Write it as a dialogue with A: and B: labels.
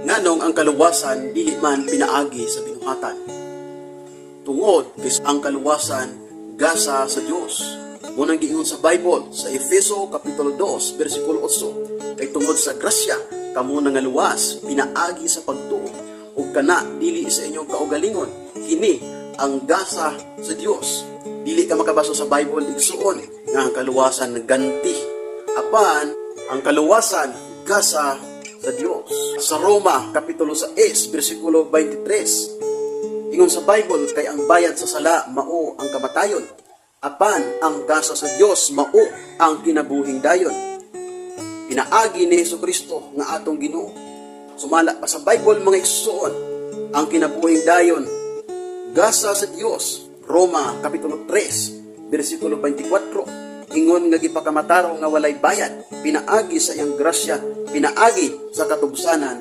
A: Nganong ang kaluwasan dili man pinaagi sa binuhatan. Tungod kay ang kaluwasan gasa sa Dios. Munang giingon sa Bible sa Efeso kapitulo 2 bersikulo 8, kay tungod sa grasya kamo nga luwas pinaagi sa pagtuo ug kana dili sa inyong kaugalingon, kini ang gasa sa Dios. Dili ka makabaso sa Bible igsuon nga ang kaluwasan ganti, apan ang kaluwasan gasa sa Dios. Sa Roma kapitulo 6 bersikulo 23, ingon sa Bible, kay ang bayad sa sala mao ang kamatayon, apan ang gasa sa Dios mao ang kinabuhing dayon. Pinaagi ni Jesucristo nga atong Ginoo. Sumala pa sa Bible mga igsoon, ang kinabuhing dayon gasa sa Dios. Roma kapitulo 3 bersikulo 24, ingon nga gipakamataro nga walay bayad, pinaagi sa iyang grasya, pinaagi sa katubsanan